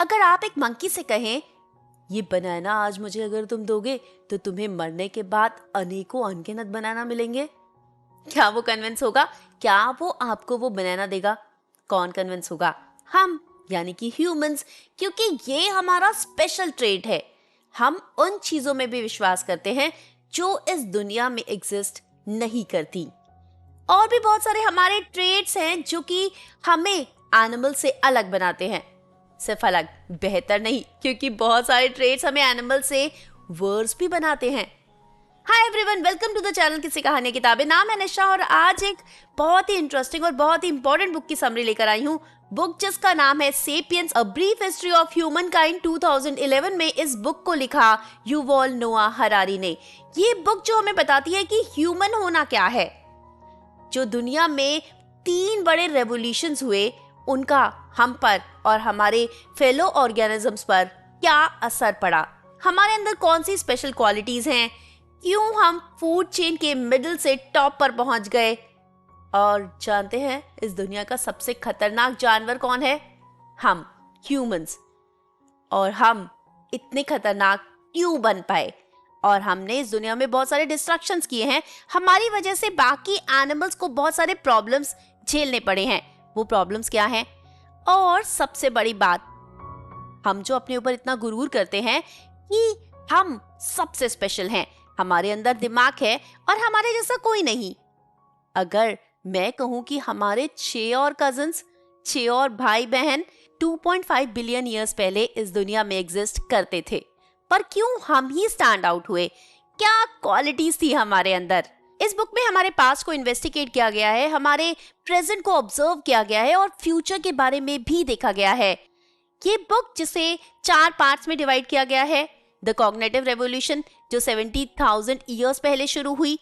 अगर आप एक मंकी से कहें, ये बनाना आज मुझे अगर तुम दोगे तो तुम्हें मरने के बाद अनेकों अनगिनत बनाना मिलेंगे, क्या वो कन्विंस होगा? क्या वो आपको वो बनाना देगा? कौन कन्विंस होगा? हम, यानी कि ह्यूमंस, क्योंकि ये हमारा स्पेशल ट्रेट है। हम उन चीजों में भी विश्वास करते हैं जो इस दुनिया में एग्जिस्ट नहीं करती। और भी बहुत सारे हमारे ट्रेट्स हैं जो कि हमें एनिमल से अलग बनाते हैं। सिर्फ अलग, बेहतर नहीं, क्योंकि बहुत सारे ट्रेट्स हमें एनिमल से वर्स भी बनाते हैं। Hi everyone, welcome to the channel किसी कहानी किताबें। नाम है निशा और आज एक बहुत ही इंटरेस्टिंग और बहुत ही इंपॉर्टेंट बुक की समरी लेकर आई हूँ। बुक जिसका नाम है sapiens a brief history of human kind. 2011 में इस बुक को लिखा युवल नोआ हरारी ने। ये बुक जो हमें बताती है कि ह्यूमन होना क्या है, जो दुनिया में 3 बड़े रेवोल्यूशंस हुए उनका हम पर और हमारे फेलो ऑर्गेनिजम्स पर क्या असर पड़ा, हमारे अंदर कौन सी स्पेशल क्वालिटीज हैं, क्यों हम फूड चेन के मिडिल से टॉप पर पहुंच गए, और जानते हैं इस दुनिया का सबसे खतरनाक जानवर कौन है? हम, ह्यूमंस। और हम इतने खतरनाक क्यों बन पाए, और हमने इस दुनिया में बहुत सारे डिस्ट्रक्शंस किए हैं। हमारी वजह से बाकी एनिमल्स को बहुत सारे प्रॉब्लम्स झेलने पड़े हैं। वो प्रॉब्लम्स क्या हैं? और सबसे बड़ी बात, हम जो अपने ऊपर इतना गुरूर करते हैं कि हम सबसे स्पेशल हैं, हमारे अंदर दिमाग है और हमारे जैसा कोई नहीं। अगर मैं कहूं कि हमारे 6 और कजिन्स, 6 और भाई बहन 2.5 बिलियन ईयर्स पहले इस दुनिया में एग्जिस्ट करते थे, पर क्यों हम ही स्टैंड आउट हुए? क्या क्वालिटीज थी हमारे अंदर? इस बुक में हमारे पास्ट को इन्वेस्टिगेट किया गया है, हमारे प्रेजेंट को ऑब्जर्व किया गया है और फ्यूचर के बारे में भी देखा गया है। ये बुक, जिसे 4 पार्ट्स में डिवाइड किया गया है, द कॉग्निटिव रेवोल्यूशन जो 70,000 ईयर्स पहले शुरू हुई,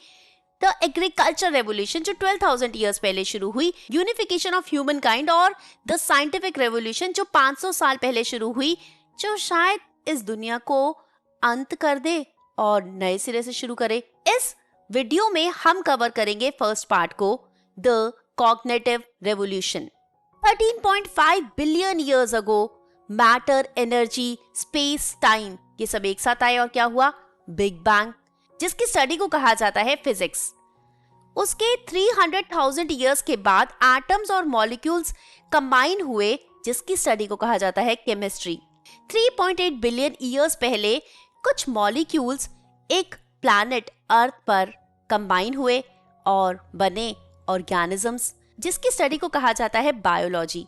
द एग्रीकल्चर रेवोल्यूशन जो 12,000 ईयर्स पहले शुरू हुई, यूनिफिकेशन ऑफ ह्यूमन काइंड, और द साइंटिफिक रेवोल्यूशन जो 500 साल पहले शुरू हुई, जो शायद इस दुनिया को अंत कर दे और नए सिरे से शुरू करे। इस वीडियो में हम कवर करेंगे फर्स्ट पार्ट को, the cognitive revolution. 13.5 billion years ago matter, energy, space, time ये सब एक साथ आए और क्या हुआ? बिग बैंग, जिसकी स्टडी को कहा जाता है फिजिक्स। उसके 300,000 ईयर्स के बाद एटम्स और मॉलिक्यूल्स कंबाइन हुए, जिसकी स्टडी को कहा जाता है केमिस्ट्री। 3.8 बिलियन ईयर्स पहले कुछ मॉलिक्यूल्स एक प्लैनेट अर्थ पर कंबाइन हुए और बने ऑर्गेनिजम्स, जिसकी स्टडी को कहा जाता है बायोलॉजी।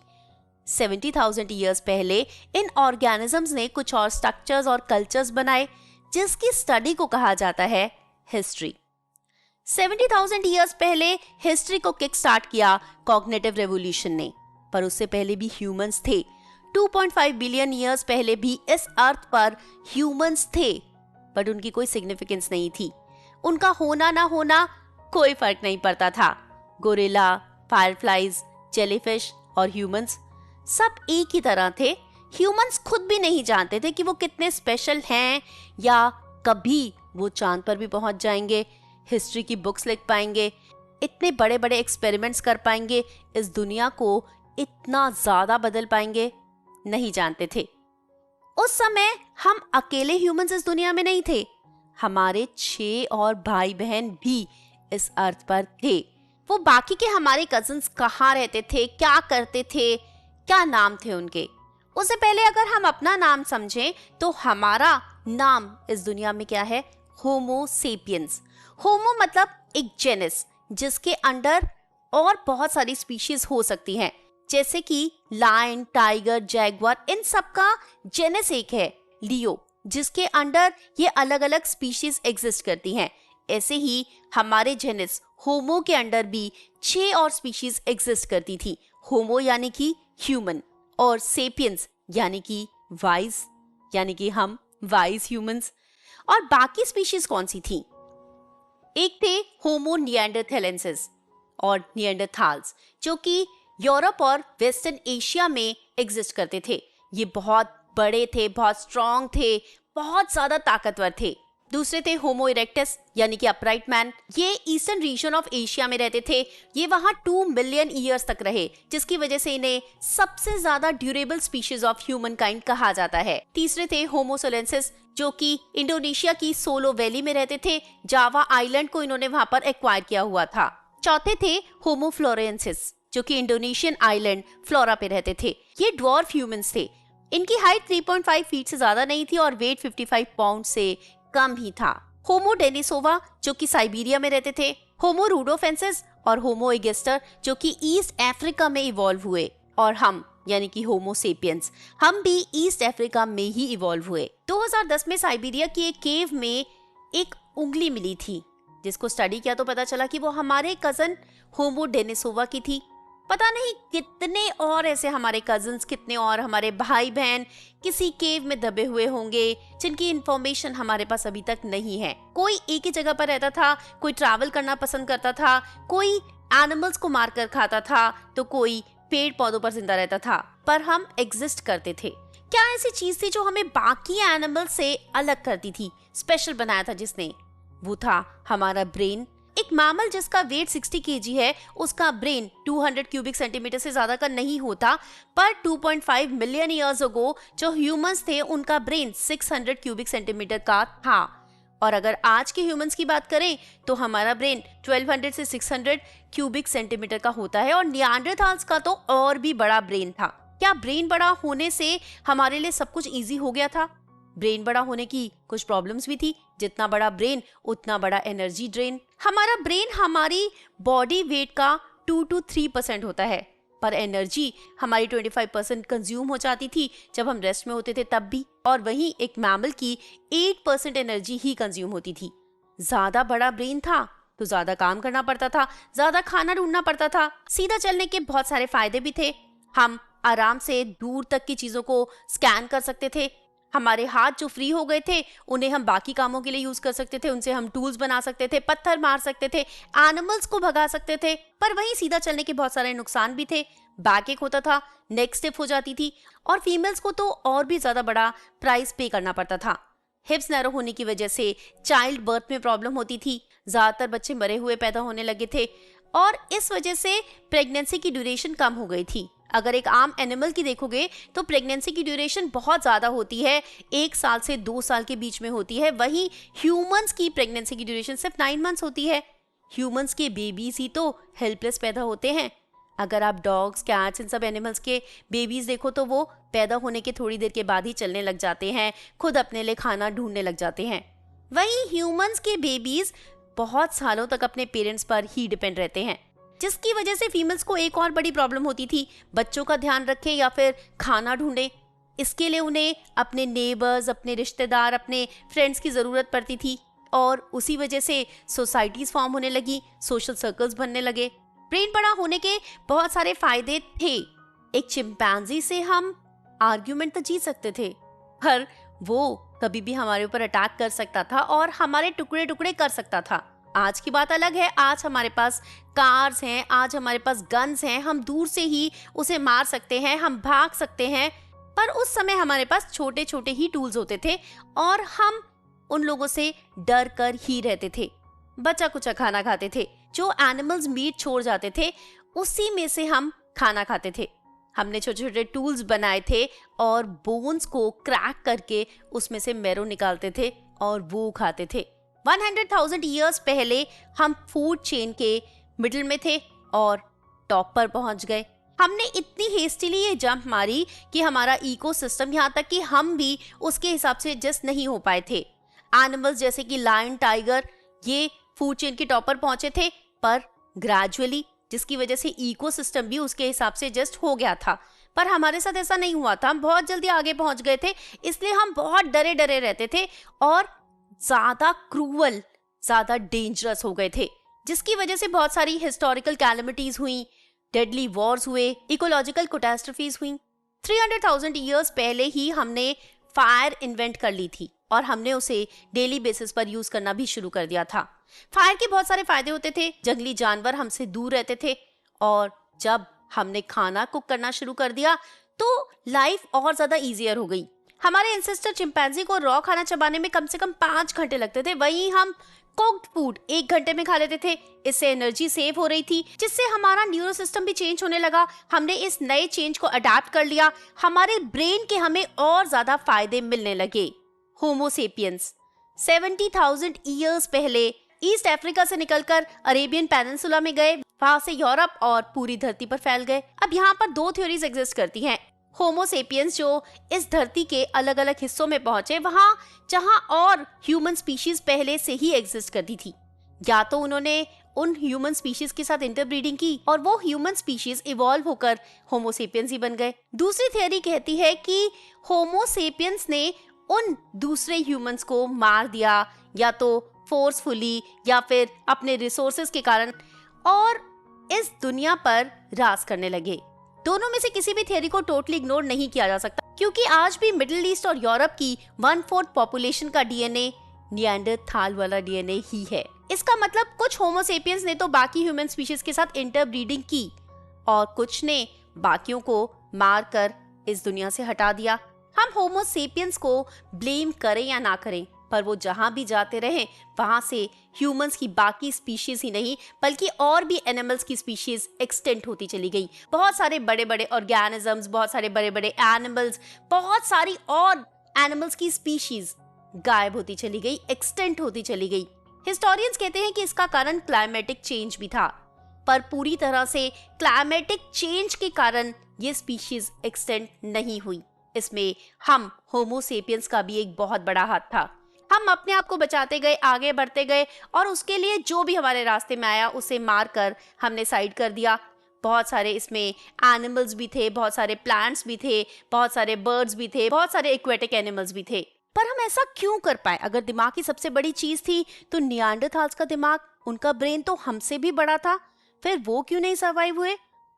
70,000 ईयर्स पहले इन ऑर्गेनिजम्स ने कुछ और स्ट्रक्चर्स और कल्चर्स बनाए, जिसकी स्टडी को कहा जाता है हिस्ट्री। 70,000 ईयर्स पहले हिस्ट्री को किक स्टार्ट किया कॉग्निटिव रेवोल्यूशन ने, पर उससे पहले भी ह्यूमंस थे। 2.5 बिलियन ईयर्स पहले भी इस अर्थ पर ह्यूमंस थे, बट उनकी कोई सिग्निफिकेंस नहीं थी। उनका होना ना होना कोई फर्क नहीं पड़ता था। गोरिल्ला, फायरफ्लाइज, जेलीफिश और ह्यूमंस सब एक ही तरह थे। ह्यूमंस खुद भी नहीं जानते थे कि वो कितने स्पेशल हैं, या कभी वो चांद पर भी पहुंच जाएंगे, हिस्ट्री की बुक्स लिख पाएंगे, इतने बड़े बड़े एक्सपेरिमेंट्स कर पाएंगे, इस दुनिया को इतना ज्यादा बदल पाएंगे, नहीं जानते थे। उस समय हम अकेले ह्यूमंस इस दुनिया में नहीं थे, हमारे 6 और भाई बहन भी इस अर्थ पर थे। वो बाकी के हमारे कजिन्स कहाँ रहते थे, क्या करते थे, क्या नाम थे उनके? उससे पहले अगर हम अपना नाम समझें तो हमारा नाम इस दुनिया में क्या है? होमो सेपियंस। होमो मतलब एक जेनस, जिसके अंडर और बहुत सारी स्पीशीज हो सकती हैं, जैसे कि लायन, टाइगर, जैगुआर, इन सब का जेनस एक है लियो, जिसके अंडर ये अलग अलग स्पीशीज एग्जिस्ट करती हैं। ऐसे ही हमारे जेनस होमो के अंडर भी 6 और स्पीशीज एग्जिस्ट करती थी। होमो यानी कि ह्यूमन, और सेपियंस यानी कि वाइज, यानी कि हम वाइज ह्यूमंस। और बाकी स्पीशीज कौन सी थी? एक थे होमो निएंडरथैलेंसिस और निएंडरथाल्स, जो कि यूरोप और वेस्टर्न एशिया में एग्जिस्ट करते थे। ये बहुत बड़े थे, बहुत स्ट्रॉन्ग थे, बहुत ज्यादा ताकतवर थे। दूसरे थे होमो इरेक्टस यानी कि अपराइट मैन। ये ईस्टर्न रीजन ऑफ एशिया में रहते थे। ये वहां 2 मिलियन ईयर्स तक रहे, जिसकी वजह से इन्हें सबसे ज्यादा durable species of human kind कहा जाता है। तीसरे थे होमो सोलेंसिस, जो कि इंडोनेशिया की सोलो वैली में रहते थे। जावा आइलैंड को इन्होंने वहां पर एक्वायर किया हुआ था। चौथे थे होमो फ्लोरेंसिस, जो कि इंडोनेशियन आइलैंड फ्लोरा पे रहते थे। ये ड्वार्फ ह्यूमंस थे। इनकी हाइट 3.5 फीट से ज्यादा नहीं थी और वेट 55 पाउंड से कम ही था। होमो डेनिसोवा, जो कि साइबेरिया में रहते थे। होमो रूडोफेंसिस और होमो एगेस्टर, जो कि ईस्ट अफ्रीका में इवॉल्व हुए। और हम यानी कि होमो सेपियंस, हम भी ईस्ट अफ्रीका में ही इवॉल्व हुए। 2010 में साइबेरिया की एक केव में एक उंगली मिली थी, जिसको स्टडी किया तो पता चला कि वो हमारे कजन होमो डेनिसोवा की थी। पता नहीं कितने और ऐसे हमारे कजन्स, कितने और हमारे भाई बहन किसी केव में दबे हुए होंगे जिनकी इंफॉर्मेशन हमारे पास अभी तक नहीं है। कोई एक ही जगह पर रहता था, कोई ट्रैवल करना पसंद करता था, कोई एनिमल्स को मारकर खाता था, तो कोई पेड़ पौधों पर जिंदा रहता था, पर हम एग्जिस्ट करते थे। क्या ऐसी चीज थी जो हमें बाकी एनिमल से अलग करती थी, स्पेशल बनाया था जिसने? वो था हमारा ब्रेन। एक मैमल जिसका वेट 60 केजी है, उसका ब्रेन 200 क्यूबिक सेंटीमीटर से ज्यादा का नहीं होता, पर 2.5 मिलियन ईयर्स अगो जो ह्यूमंस थे उनका ब्रेन 600 क्यूबिक सेंटीमीटर का था। और अगर आज के ह्यूमंस की बात करें तो हमारा ब्रेन 1200 से 600 क्यूबिक सेंटीमीटर का होता है। और निएंडरथाल्स का तो और भी बड़ा ब्रेन था। क्या ब्रेन बड़ा होने से हमारे लिए सब कुछ इजी हो गया था? ब्रेन बड़ा होने की कुछ प्रॉब्लम्स भी थी। जितना बड़ा ब्रेन उतना बड़ा एनर्जी ड्रेन। हमारा ब्रेन हमारी बॉडी वेट का 2 to 3% होता है, पर एनर्जी हमारी 25% कंज्यूम हो जाती थी जब हम रेस्ट में होते थे तब भी। और वहीं एक मैमल की 8% एनर्जी ही कंज्यूम होती थी। ज्यादा बड़ा ब्रेन था तो ज्यादा काम करना पड़ता था, ज्यादा खाना ढूंढना पड़ता था। सीधा चलने के बहुत सारे फायदे भी थे। हम आराम से दूर तक की चीजों को स्कैन कर सकते थे। हमारे हाथ जो फ्री हो गए थे उन्हें हम बाकी कामों के लिए यूज कर सकते थे। उनसे हम टूल्स बना सकते थे, पत्थर मार सकते थे, एनिमल्स को भगा सकते थे। पर वहीं सीधा चलने के बहुत सारे नुकसान भी थे। बैक एक होता था, नेक स्टिफ हो जाती थी, और फीमेल्स को तो और भी ज्यादा बड़ा प्राइस पे करना पड़ता था। हिप्स नैरो होने की वजह से चाइल्ड बर्थ में प्रॉब्लम होती थी। ज्यादातर बच्चे मरे हुए पैदा होने लगे थे, और इस वजह से प्रेगनेंसी की ड्यूरेशन कम हो गई थी। अगर एक आम एनिमल की देखोगे तो प्रेगनेंसी की ड्यूरेशन बहुत ज्यादा होती है, 1 साल से 2 साल के बीच में होती है। वहीं ह्यूमंस की प्रेगनेंसी की ड्यूरेशन सिर्फ 9 मंथ्स होती है। ह्यूमंस के बेबीज ही तो हेल्पलेस पैदा होते हैं। अगर आप डॉग्स, कैट्स, इन सब एनिमल्स के बेबीज देखो तो वो पैदा होने के थोड़ी देर के बाद ही चलने लग जाते हैं, खुद अपने लिए खाना ढूंढने लग जाते हैं। वहीं ह्यूमंस के बेबीज बहुत सालों तक अपने पेरेंट्स पर ही डिपेंड रहते हैं, जिसकी वजह से फीमेल्स को एक और बड़ी प्रॉब्लम होती थी, बच्चों का ध्यान रखें या फिर खाना ढूंढे। इसके लिए उन्हें अपने नेबर्स, अपने रिश्तेदार, अपने फ्रेंड्स की जरूरत पड़ती थी, और उसी वजह से सोसाइटीज फॉर्म होने लगी, सोशल सर्कल्स बनने लगे। ब्रेन बड़ा होने के बहुत सारे फायदे थे। एक चिंपैंजी से हम आर्ग्यूमेंट तो जीत सकते थे, पर वो कभी भी हमारे ऊपर अटैक कर सकता था और हमारे टुकड़े टुकड़े कर सकता था। आज की बात अलग है। आज हमारे पास कार्स हैं, आज हमारे पास गन्स हैं, हम दूर से ही उसे मार सकते हैं, हम भाग सकते हैं। पर उस समय हमारे पास छोटे छोटे ही टूल्स होते थे और हम उन लोगों से डर कर ही रहते थे। बचा कुचा खाना खाते थे। जो एनिमल्स मीट छोड़ जाते थे उसी में से हम खाना खाते थे। हमने छोटे छोटे टूल्स बनाए थे और बोन्स को क्रैक करके उसमें से मैरो निकालते थे और वो खाते थे। 100,000 ईयर्स पहले हम फूड चेन के मिडिल में थे और टॉप पर पहुंच गए। हमने इतनी हेस्टिली ये जंप मारी कि हमारा इकोसिस्टम, यहाँ तक कि हम भी उसके हिसाब से एडजस्ट नहीं हो पाए थे। एनिमल्स जैसे कि लायन, टाइगर, ये फूड चेन के टॉप पर पहुंचे थे, पर ग्रेजुअली, जिसकी वजह से इकोसिस्टम भी उसके हिसाब से एडजस्ट हो गया था। पर हमारे साथ ऐसा नहीं हुआ था, हम बहुत जल्दी आगे पहुंच गए थे, इसलिए हम बहुत डरे डरे रहते थे और ज्यादा क्रूअल, ज्यादा डेंजरस हो गए थे, जिसकी वजह से बहुत सारी हिस्टोरिकल कैलेमिटीज हुई, डेडली वॉर्स हुए, इकोलॉजिकल कैटास्ट्रोफीज हुई। 300,000 ईयर्स पहले ही हमने फायर इन्वेंट कर ली थी और हमने उसे डेली बेसिस पर यूज करना भी शुरू कर दिया था। फायर के बहुत सारे फायदे होते थे। जंगली जानवर हमसे दूर रहते थे, और जब हमने खाना कुक करना शुरू कर दिया तो लाइफ और ज्यादा इजियर हो गई। हमारे एंसेस्टर चिंपैंजी को रॉ खाना चबाने में कम से कम 5 घंटे लगते थे, वहीं हम कुक्ड फूड 1 घंटे में खा लेते थे। इससे एनर्जी सेव हो रही थी, जिससे हमारा न्यूरो सिस्टम भी चेंज होने लगा। हमने इस नए चेंज को अडेप्ट कर लिया, हमारे ब्रेन के हमें और ज्यादा फायदे मिलने लगे। होमो सेपियंस 70,000 ईयर्स पहले ईस्ट अफ्रीका से निकलकर अरेबियन पेनिनसुला में गए, वहां से यूरोप और पूरी धरती पर फैल गए। अब यहाँ पर 2 थ्योरीज एग्जिस्ट करती हैं। होमो सेपियंस जो इस धरती के अलग अलग हिस्सों में पहुंचे, वहां जहां और ह्यूमन स्पीशीज पहले से ही एग्जिस्ट करती थी, या तो उन्होंने उन ह्यूमन स्पीशीज के साथ इंटरब्रीडिंग की और वो ह्यूमन स्पीशीज इवॉल्व होकर होमो सेपियंस ही बन गए। दूसरी थ्योरी कहती है कि होमो सेपियंस ने उन दूसरे ह्यूमंस को मार दिया, या तो फोर्सफुली या फिर अपने रिसोर्सेज के कारण, और इस दुनिया पर राज करने लगे। दोनों में से किसी भी थ्योरी को टोटली इग्नोर नहीं किया जा सकता, क्योंकि आज भी मिडिल ईस्ट और यूरोप की 1/4 पॉपुलेशन का डीएनए निएंडरथाल वाला डीएनए ही है। इसका मतलब कुछ होमो सेपियंस ने तो बाकी ह्यूमन स्पीशीज के साथ इंटरब्रीडिंग की और कुछ ने बाकियों को मारकर इस दुनिया से हटा दिया। हम होमो सेपियंस को ब्लेम करें या ना करें, पर वो जहां भी जाते रहे वहां से ह्यूमंस की बाकी स्पीशीज ही नहीं बल्कि और भी एनिमल्स की स्पीशीज एक्सटेंट होती चली गई। बहुत सारे बड़े बड़े ऑर्गेनिजम्स, बहुत सारे बड़े बड़े एनिमल्स, बहुत सारी और एनिमल्स की स्पीशीज गायब होती चली गई, एक्सटेंट होती चली गई। हिस्टोरियंस कहते हैं कि इसका कारण क्लाइमेटिक चेंज भी था, पर पूरी तरह से क्लाइमेटिक चेंज के कारण ये स्पीशीज एक्सटेंट नहीं हुई। इसमें हम होमो सेपियंस का भी एक बहुत बड़ा हाथ था। हम अपने आप को बचाते गए, आगे बढ़ते गए, और उसके लिए जो भी हमारे रास्ते में आया उसे मारकर हमने साइड कर दिया। बहुत सारे इसमें एनिमल्स भी थे, बहुत सारे प्लांट्स भी थे, बहुत सारे बर्ड्स भी थे, बहुत सारे एक्वेटिक एनिमल्स भी थे। पर हम ऐसा क्यों कर पाए? अगर दिमाग की सबसे बड़ी चीज थी तो निएंडरथाल्स का दिमाग, उनका ब्रेन तो हमसे भी बड़ा था, फिर वो क्यों नहीं सर्वाइव हुए?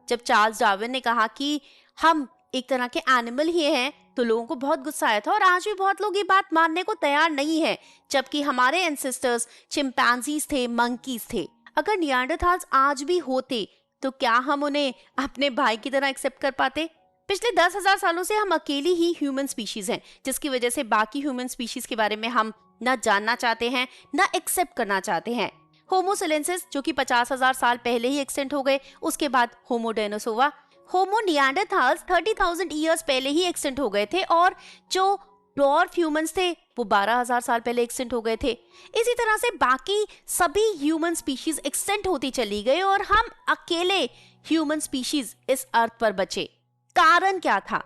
जब चार्ल्स डार्विन ने कहा कि हम एक तरह के एनिमल ही हैं, तो लोगों को बहुत गुस्सा आया था, और आज भी बहुत लोग ये बात मानने को तैयार नहीं है, जबकि हमारे एंसेस्टर्स चिंपैंजीज थे, मंकीज थे। अगर निएंडरथाल्स आज भी होते तो क्या हम उन्हें अपने भाई की तरह एक्सेप्ट कर पाते? पिछले 10,000 सालों से हम अकेली ही ह्यूमन स्पीशीज हैं, जिसकी वजह से बाकी ह्यूमन स्पीशीज के बारे में हम ना जानना चाहते हैं, ना एक्सेप्ट करना चाहते हैं। होमो सिलेंसिस जो कि 50,000 साल पहले ही एक्सटेंट हो गए, उसके बाद होमो डेनिसोवा। होमो निएंडरथाल्स 30,000 ईयर्स पहले ही एक्सटेंट हो गए थे, और जो डॉर्फ ह्यूमंस थे वो 12,000 साल पहले एक्सटेंट हो गए थे। इसी तरह से बाकी सभी ह्यूमन स्पीशीज एक्सटेंट होती चली गई और हम अकेले ह्यूमन स्पीशीज इस अर्थ पर बचे। कारण क्या था?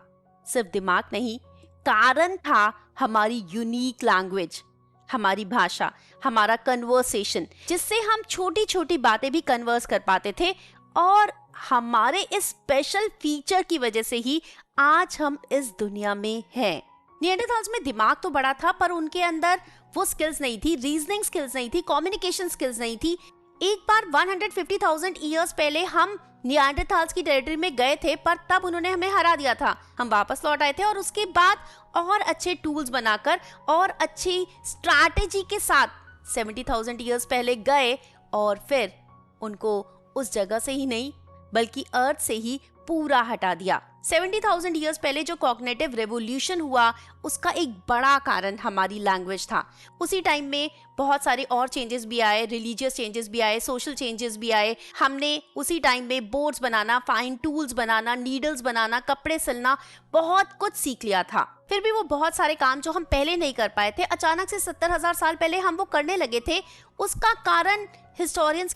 सिर्फ दिमाग नहीं, कारण था हमारी यूनिक लैंग्वेज, हमारी भाषा, हमारा कन्वर्सेशन, जिससे हम छोटी छोटी बातें भी कन्वर्स कर पाते थे, और हमारे इस स्पेशल फीचर की वजह से ही आज हम इस दुनिया में हैं। निएंडरथाल्स में दिमाग तो बड़ा था, पर उनके अंदर वो स्किल्स नहीं थी, रीजनिंग स्किल्स नहीं थी, कम्युनिकेशन स्किल्स नहीं थी। एक बार 150,000 ईयर्स पहले हम निएंडरथाल्स की टेरिटरी में गए थे, पर तब उन्होंने हमें हरा दिया था। हम वापस लौट आए थे, और उसके बाद और अच्छे टूल्स बनाकर और अच्छी स्ट्रैटेजी के साथ 70,000 ईयर्स पहले गए, और फिर उनको उस जगह से ही नहीं बल्कि अर्थ से ही पूरा हटा दिया। 70,000 ईयर्स पहले जो कॉग्निटिव रेवोल्यूशन हुआ, उसका एक बड़ा कारण हमारी लैंग्वेज था। उसी टाइम में बहुत सारे और चेंजेस भी आए, रिलीजियस चेंजेस भी आए, सोशल चेंजेस भी आए। हमने उसी टाइम में बोर्ड्स बनाना, फाइन टूल्स बनाना, नीडल्स बनाना, कपड़े सिलना, बहुत कुछ सीख लिया था। फिर भी वो बहुत सारे काम जो हम पहले नहीं कर पाए थे, अचानक से 70,000 साल पहले हम वो करने लगे थे। उसका कारण हिस्टोरियंस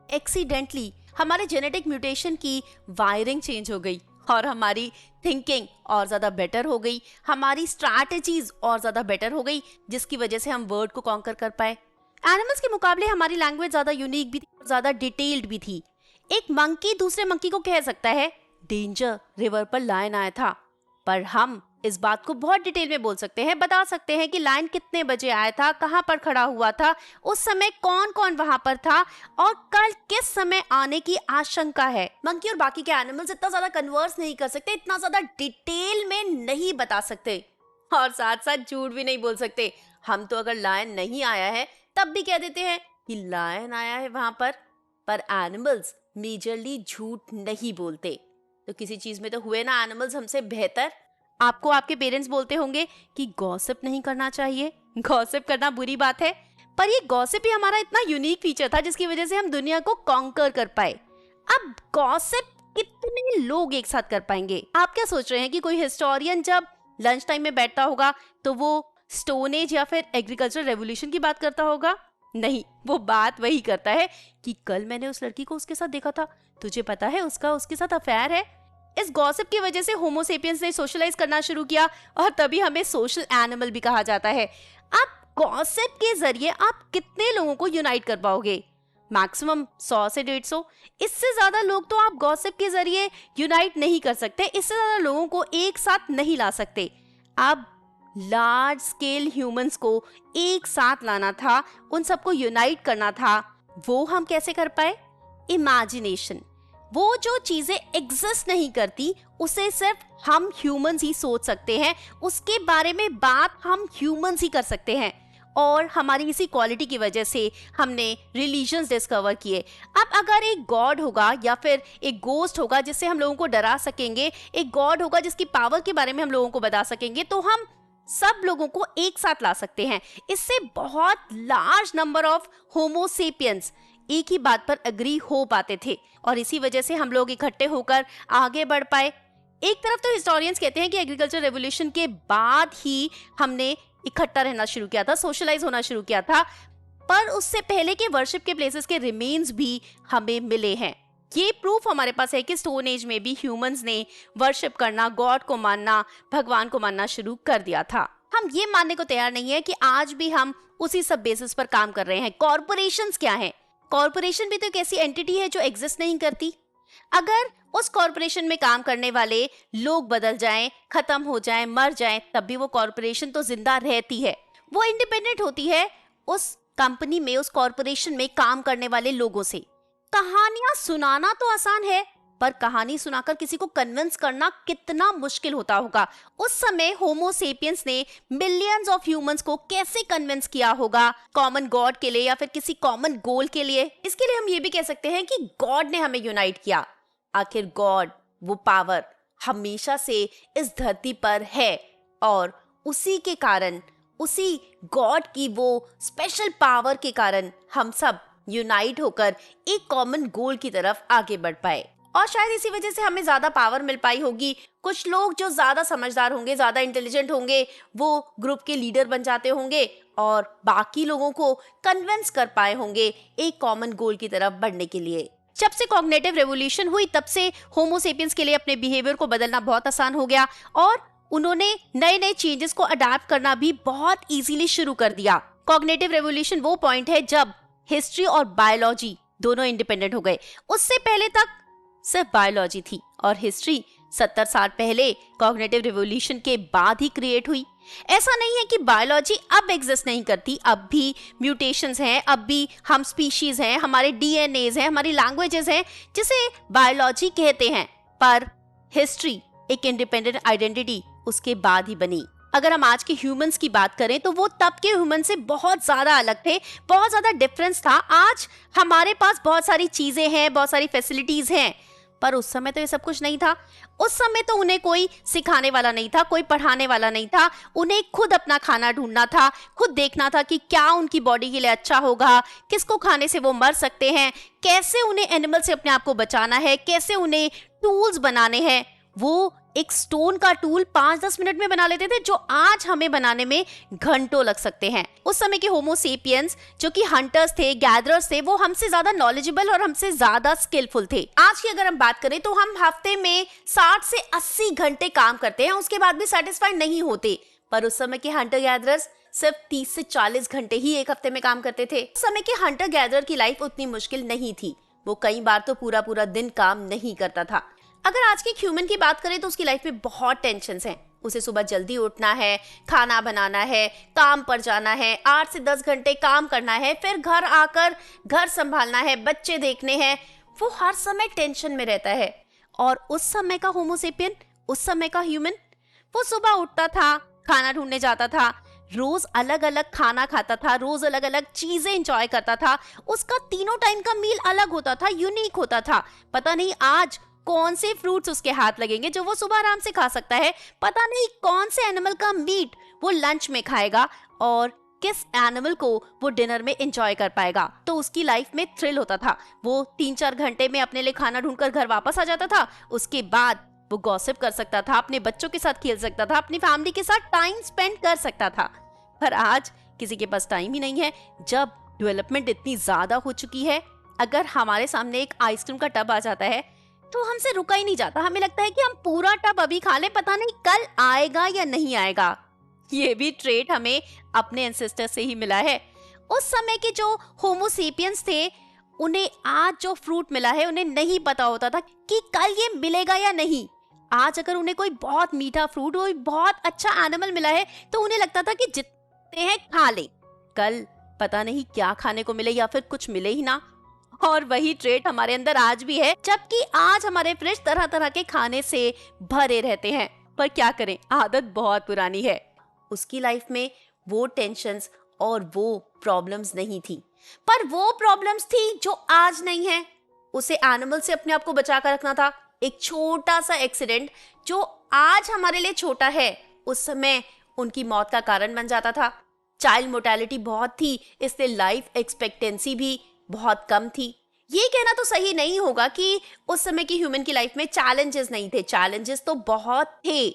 एक्सीडेंटली हमारे जेनेटिक म्यूटेशन की वायरिंग चेंज हो गई, और हमारी थिंकिंग और ज्यादा बेटर हो गई, हमारी स्ट्रैटेजीज और ज्यादा बेटर हो गई, जिसकी वजह से हम वर्ड को कॉन्कर कर पाए। एनिमल्स के मुकाबले हमारी लैंग्वेज ज्यादा यूनिक भी थी और ज्यादा डिटेल्ड भी थी। एक मंकी दूसरे मंकी को कह सकता है डेंजर, रिवर पर लायन आया था, पर हम इस बात को बहुत डिटेल में बोल सकते हैं, बता सकते हैं कि लायन कितने बजे आया था, कहां पर खड़ा हुआ था, उस समय कौन कौन वहां पर था, और कल किस समय आने की आशंका है। मंकी और बाकी के एनिमल्स इतना ज्यादा कन्वर्स नहीं कर सकते, इतना ज्यादा डिटेल में नहीं बता सकते, और साथ साथ झूठ भी नहीं बोल सकते। हम तो अगर लायन नहीं आया है तब भी कह देते हैं कि लायन आया है वहां पर एनिमल्स मेजरली झूठ नहीं बोलते। तो किसी चीज में तो हुए ना एनिमल्स हमसे बेहतर। आपको आपके पेरेंट्स बोलते होंगे कि गॉसिप नहीं करना चाहिए, गॉसिप करना बुरी बात है, पर ये गॉसिप ही हमारा इतना यूनिक फीचर था जिसकी वजह से हम दुनिया को कॉन्कर कर पाए। अब गॉसिप कितने लोग एक साथ कर पाएंगे? आप क्या सोच रहे हैं कि कोई हिस्टोरियन जब लंच टाइम में बैठता होगा तो वो स्टोन एज या फिर एग्रीकल्चर रेवोल्यूशन की बात करता होगा? नहीं, वो बात वही करता है कि कल मैंने उस लड़की को उसके साथ देखा था, तुझे पता है उसका उसके साथ अफेयर है। इस गॉसिप की वजह से होमो सेपियंस ने सोशलाइज करना शुरू किया और तभी हमें सोशल एनिमल भी कहा जाता है। अब गॉसिप के जरिए आप कितने लोगों को यूनाइट कर पाओगे? मैक्सिमम 100 से 150। इससे ज्यादा लोग तो आप गॉसिप के जरिए यूनाइट नहीं कर सकते, इससे ज्यादा लोगों को एक साथ नहीं ला सकते। अब लार्ज स्केल ह्यूमंस को एक साथ लाना था, उन सबको यूनाइट करना था, वो हम कैसे कर पाए? इमेजिनेशन। वो जो चीजें एग्जिस्ट नहीं करती उसे सिर्फ हम ह्यूमंस ही सोच सकते हैं, उसके बारे में बात हम ह्यूमंस ही कर सकते हैं। और हमारी इसी क्वालिटी की वजह से हमने रिलीजन्स डिस्कवर किए। अब अगर एक गॉड होगा या फिर एक गोस्ट होगा जिससे हम लोगों को डरा सकेंगे, एक गॉड होगा जिसकी पावर के बारे में हम लोगों को बता सकेंगे, तो हम सब लोगों को एक साथ ला सकते हैं। इससे बहुत large number of homo sapiens एक ही बात पर एग्री हो पाते थे और इसी वजह से हम लोग इकट्ठे होकर आगे बढ़ पाए। एक तरफ तो हिस्टोरियंस कहते हैं कि एग्रीकल्चर रेवोल्यूशन के बाद ही हमने इकट्ठा रहना शुरू किया था, सोशलाइज होना शुरू किया था, पर उससे पहले के वर्शिप के प्लेसेस के रिमेन्स भी हमें मिले हैं। ये प्रूफ हमारे पास है कि स्टोन एज में भी ह्यूमंस ने वर्शिप करना, गॉड को मानना, भगवान को मानना शुरू कर दिया था। हम ये मानने को तैयार नहीं है कि आज भी हम उसी सब बेसिस पर काम कर रहे हैं। कॉर्पोरेशंस क्या है? कॉर्पोरेशन भी तो एक ऐसी एंटिटी है जो एग्जिस्ट नहीं करती। अगर उस कॉर्पोरेशन में काम करने वाले लोग बदल जाएं, खत्म हो जाएं, मर जाएं, तब भी वो कॉर्पोरेशन तो जिंदा रहती है। वो इंडिपेंडेंट होती है उस कंपनी में, उस कॉर्पोरेशन में काम करने वाले लोगों से। कहानियां सुनाना तो आसान है, पर कहानी सुनाकर किसी को कन्विंस करना कितना मुश्किल होता होगा। उस समय होमो सेपियंस ने मिलियंस ऑफ ह्यूमंस को कैसे कन्विंस किया होगा कॉमन गॉड के लिए या फिर किसी कॉमन गोल के लिए? इसके लिए हम ये भी कह सकते हैं कि गॉड ने हमें यूनाइट किया। आखिर गॉड, वो पावर हमेशा से इस धरती पर है और उसी के कारण, उसी गॉड की वो स्पेशल पावर के कारण हम सब यूनाइट होकर एक कॉमन गोल की तरफ आगे बढ़ पाए। और शायद इसी वजह से हमें ज्यादा पावर मिल पाई होगी। कुछ लोग जो ज्यादा समझदार होंगे, ज्यादा इंटेलिजेंट होंगे, वो ग्रुप के लीडर बन जाते होंगे और बाकी लोगों को कन्विंस कर पाए होंगे एक कॉमन गोल की तरफ बढ़ने के लिए। जब से कॉग्निटिव रेवोल्यूशन हुई तब से होमो सेपियंस के लिए अपने बिहेवियर को बदलना बहुत आसान हो गया और उन्होंने नए नए चेंजेस को अडैप्ट करना भी बहुत इजीली शुरू कर दिया। कॉग्निटिव रेवोल्यूशन वो पॉइंट है जब हिस्ट्री और बायोलॉजी दोनों इंडिपेंडेंट हो गए। उससे पहले तक सिर्फ बायोलॉजी थी और हिस्ट्री 70 साल पहले कॉग्निटिव रिवॉल्यूशन के बाद ही क्रिएट हुई। ऐसा नहीं है कि बायोलॉजी अब एग्जिस्ट नहीं करती, अब भी म्यूटेशंस हैं, अब भी हम स्पीशीज हैं, हमारे डीएनएज हैं, हमारी लैंग्वेजेस हैं जिसे बायोलॉजी कहते हैं, पर हिस्ट्री एक इंडिपेंडेंट आइडेंटिटी उसके बाद ही बनी। अगर हम आज के ह्यूमंस की बात करें तो वो तब के ह्यूमन से बहुत ज्यादा अलग थे, बहुत ज्यादा डिफरेंस था। आज हमारे पास बहुत सारी चीजें हैं, बहुत सारी फैसिलिटीज हैं, पर उस समय तो ये सब कुछ नहीं था। उस समय तो उन्हें कोई सिखाने वाला नहीं था, कोई पढ़ाने वाला नहीं था। उन्हें खुद अपना खाना ढूंढना था, खुद देखना था कि क्या उनकी बॉडी के लिए अच्छा होगा, किसको खाने से वो मर सकते हैं, कैसे उन्हें एनिमल से अपने आप को बचाना है, कैसे उन्हें टूल्स बनाने हैं। वो एक स्टोन का टूल 5-10 मिनट में बना लेते थे जो आज हमें बनाने में घंटों लग सकते हैं। उस समय के होमो सेपियंस जो कि हंटर्स थे, गैदरर्स थे, वो हमसे ज्यादा नॉलेजेबल और हमसे ज्यादा स्किलफुल थे। आज की अगर हम बात करें तो हम हफ्ते में 60 से 80 घंटे काम करते हैं, उसके बाद भी सेटिस्फाइड नहीं होते। पर उस समय के हंटर गैदरर्स सिर्फ 30 से 40 घंटे ही एक हफ्ते में काम करते थे। उस समय के हंटर गैदरर की लाइफ उतनी मुश्किल नहीं थी, वो कई बार तो पूरा पूरा दिन काम नहीं करता था। अगर आज के ह्यूमन की बात करें तो उसकी लाइफ में बहुत टेंशन्स हैं। उसे सुबह जल्दी उठना है, खाना बनाना है, काम पर जाना है, 8 से 10 घंटे काम करना है, फिर घर आकर घर संभालना है, बच्चे देखने हैं। वो हर समय टेंशन में रहता है। और उस समय का होमो सेपियन, उस समय का ह्यूमन, वो सुबह उठता था, खाना ढूंढने जाता था, रोज अलग अलग खाना खाता था, रोज अलग अलग चीजें एंजॉय करता था। उसका तीनों टाइम का मील अलग होता था, यूनिक होता था। पता नहीं आज कौन से फ्रूट्स उसके हाथ लगेंगे जो वो सुबह आराम से खा सकता है, पता नहीं कौन से एनिमल का मीट वो लंच में खाएगा और किस एनिमल को वो डिनर में एंजॉय कर पाएगा। तो उसकी लाइफ में थ्रिल होता था। वो 3-4 घंटे में अपने लिए खाना ढूंढकर घर वापस आ जाता था। उसके बाद वो गॉसिप कर सकता था, अपने बच्चों के साथ खेल सकता था, अपनी फैमिली के साथ टाइम स्पेंड कर सकता था। पर आज किसी के पास टाइम ही नहीं है। जब डेवलपमेंट इतनी ज्यादा हो चुकी है, अगर हमारे सामने एक आइसक्रीम का टब आ जाता है तो हमसे रुका ही नहीं जाता। हमें लगता है कि हम पूरा टब अभी खा लें, पता नहीं कल आएगा या नहीं आएगा। ये भी ट्रेट हमें अपने एंसेस्टर से ही मिला है। उस समय के जो होमो सेपियंस थे, उन्हें आज जो फ्रूट मिला है उन्हें नहीं पता होता था कि कल ये मिलेगा या नहीं। आज अगर उन्हें कोई बहुत मीठा फ्रूट, कोई बहुत अच्छा एनिमल मिला है तो उन्हें लगता था कि जितने हैं खा ले, कल पता नहीं क्या खाने को मिले या फिर कुछ मिले ही ना। और वही ट्रेट हमारे अंदर आज भी है, जबकि आज हमारे फ्रिज तरह तरह के खाने से भरे रहते हैं। पर क्या करें, आदत बहुत पुरानी है। उसकी लाइफ में वो टेंशन्स और वो प्रॉब्लम्स नहीं थी, पर वो प्रॉब्लम्स थी जो आज नहीं है। उसे एनिमल से अपने आप को बचा कर रखना था। एक छोटा सा एक्सीडेंट जो आज हमारे लिए छोटा है, उस समय उनकी मौत का कारण बन जाता था। चाइल्ड मोर्टेलिटी बहुत थी, इसलिए लाइफ एक्सपेक्टेंसी भी बहुत कम थी। ये कहना तो सही नहीं होगा कि उस समय की ह्यूमन की लाइफ में चैलेंजेस नहीं थे। चैलेंजेस तो बहुत थे,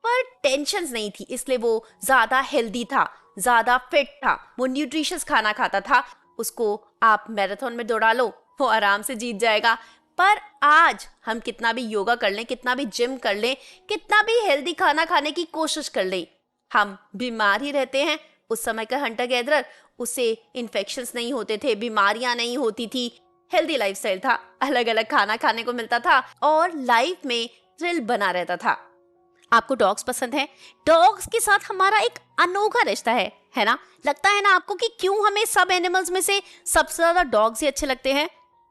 पर टेंशन्स नहीं थी, इसलिए वो ज्यादा हेल्दी था, ज्यादा फिट था। वो न्यूट्रिशियस खाना खाता था। उसको आप मैराथन में दौड़ा लो, वो आराम से जीत जाएगा। पर आज हम कितना भी योगा कर लें, कितना भी जिम कर लें, कितना भी हेल्दी खाना खाने की कोशिश कर लें, हम बीमार ही रहते हैं। उस समय का हंटर गैदरर, उसे इन्फेक्शंस नहीं होते थे, बीमारियां नहीं होती थी, हेल्दी लाइफस्टाइल था, अलग अलग खाना खाने को मिलता था और लाइफ में थ्रिल बना रहता था। आपको डॉग्स पसंद है? डॉग्स के साथ हमारा एक अनोखा रिश्ता है ना? लगता है ना आपको कि क्यों हमें सब एनिमल्स में से सबसे ज्यादा डॉग्स ही अच्छे लगते हैं?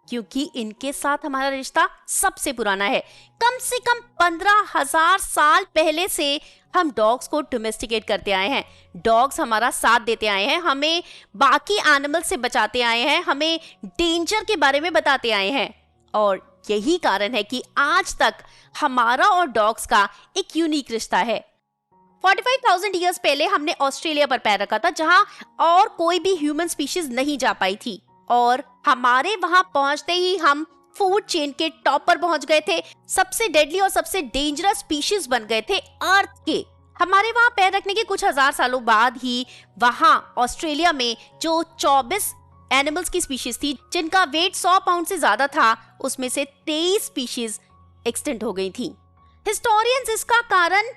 क्योंकि इनके साथ हमारा रिश्ता सबसे पुराना है। कम से कम 15,000 साल पहले से हम डॉग्स को डोमेस्टिकेट करते आए हैं। डॉग्स हमारा साथ देते आए हैं, हमें बाकी एनिमल से बचाते आए हैं, हमें डेंजर के बारे में बताते आए हैं। और यही कारण है कि आज तक हमारा और डॉग्स का एक यूनिक रिश्ता है। 45,000 ईयर्स पहले हमने ऑस्ट्रेलिया पर पैर रखा था, जहां और कोई भी ह्यूमन स्पीशीज नहीं जा पाई थी। और हमारे वहां पहुंचते ही हम फूड चेन के टॉप पर पहुंच गए थे। सबसे डेडली और सबसे डेंजरस स्पीशीज बन गए थे अर्थ के। हमारे वहां पैर रखने के कुछ हजार सालों बाद ही वहां ऑस्ट्रेलिया में जो 24 एनिमल्स की स्पीशीज थी जिनका वेट 100 पाउंड से ज्यादा था, उसमें से 23 स्पीशीज एक्सटिंक्ट हो गई थी। हिस्टोरियंस इसका कारण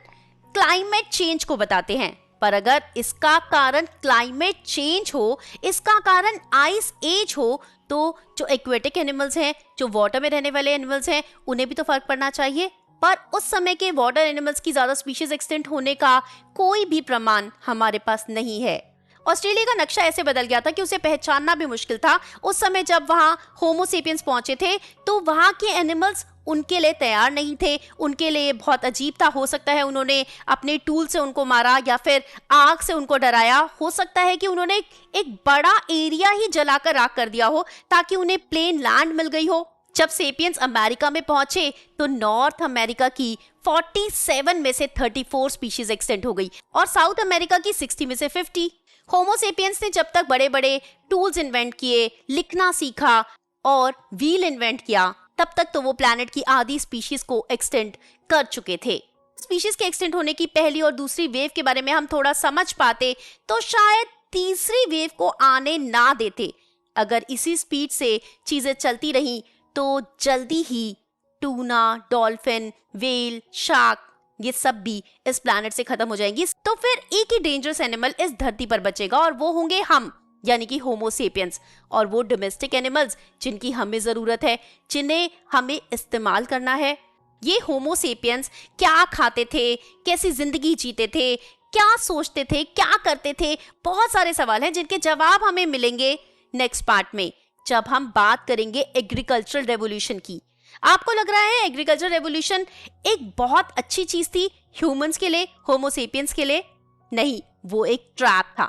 क्लाइमेट चेंज को बताते हैं, पर अगर इसका कारण क्लाइमेट चेंज हो, इसका कारण आइस एज हो, तो जो एक्वेटिक एनिमल्स हैं, जो वाटर में रहने वाले एनिमल्स हैं, उन्हें भी तो फर्क पड़ना चाहिए। पर उस समय के वाटर एनिमल्स की ज्यादा स्पीशीज एक्सटिंक्ट होने का कोई भी प्रमाण हमारे पास नहीं है। ऑस्ट्रेलिया का नक्शा ऐसे बदल गया था कि उसे पहचानना भी मुश्किल था। उस समय जब वहां होमो सेपियंस पहुंचे थे तो वहां के एनिमल्स उनके लिए तैयार नहीं थे, उनके लिए बहुत अजीब था। हो सकता है उन्होंने अपने टूल से उनको मारा या फिर आग से उनको डराया। हो सकता है कि उन्होंने एक बड़ा एरिया ही जलाकर राख कर दिया हो ताकि उन्हें प्लेन लैंड मिल गई हो। जब सेपियंस अमेरिका में पहुंचे तो नॉर्थ अमेरिका की 47 में से 34 स्पीशीज एक्सटेंट हो गई और साउथ अमेरिका की 60 में से 50। होमो सेपियंस ने जब तक बड़े बड़े टूल्स इन्वेंट किए, लिखना सीखा और व्हील इन्वेंट किया, तब तक तो वो प्लैनेट की आधी स्पीशीज को एक्सटेंड कर चुके थे। स्पीशीज के एक्सटेंड होने की पहली और दूसरी वेव के बारे में हम थोड़ा समझ पाते तो शायद तीसरी वेव को आने ना देते। अगर इसी स्पीड से चीजें चलती रही तो जल्दी ही टूना, डॉल्फिन, वेल, शार्क ये सब भी इस प्लैनेट से खत्म हो जाएंगी। तो फिर एक ही डेंजरस एनिमल इस धरती पर बचेगा और वो होंगे हम, यानी कि होमो सेपियंस। और वो डोमेस्टिक एनिमल्स जिनकी हमें जरूरत है, जिन्हें हमें इस्तेमाल करना है। ये होमो सेपियंस क्या खाते थे, कैसी जिंदगी जीते थे, क्या सोचते थे, क्या करते थे, बहुत सारे सवाल हैं जिनके जवाब हमें मिलेंगे नेक्स्ट पार्ट में, जब हम बात करेंगे एग्रीकल्चरल रेवोल्यूशन की। आपको लग रहा है एग्रीकल्चर रेवोल्यूशन एक बहुत अच्छी चीज थी ह्यूमंस के लिए, होमो सेपियंस के लिए? नहीं, वो एक ट्रैप था।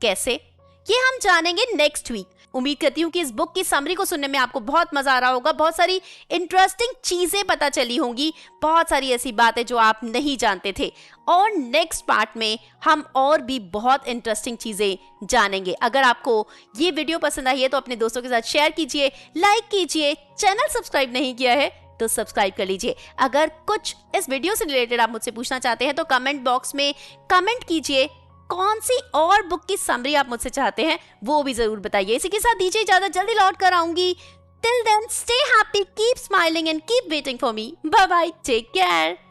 कैसे? ये हम जानेंगे नेक्स्ट वीक। उम्मीद करती हूँ कि इस बुक की समरी को सुनने में आपको बहुत मजा आ रहा होगा, बहुत सारी इंटरेस्टिंग चीजें पता चली होंगी, बहुत सारी ऐसी बातें जो आप नहीं जानते थे। और नेक्स्ट पार्ट में हम और भी बहुत इंटरेस्टिंग चीजें जानेंगे। अगर आपको ये वीडियो पसंद आई है तो अपने दोस्तों के साथ शेयर कीजिए, लाइक कीजिए, चैनल सब्सक्राइब नहीं किया है तो सब्सक्राइब कर लीजिए। अगर कुछ इस वीडियो से रिलेटेड आप मुझसे पूछना चाहते हैं तो कमेंट बॉक्स में कमेंट कीजिए, कौन सी और बुक की समरी आप मुझसे चाहते हैं वो भी जरूर बताइए। इसी के साथ दीजिए इजाजत, जल्दी लौट कर आऊंगी। Till then stay happy, keep smiling and keep waiting for me. Bye bye, take care.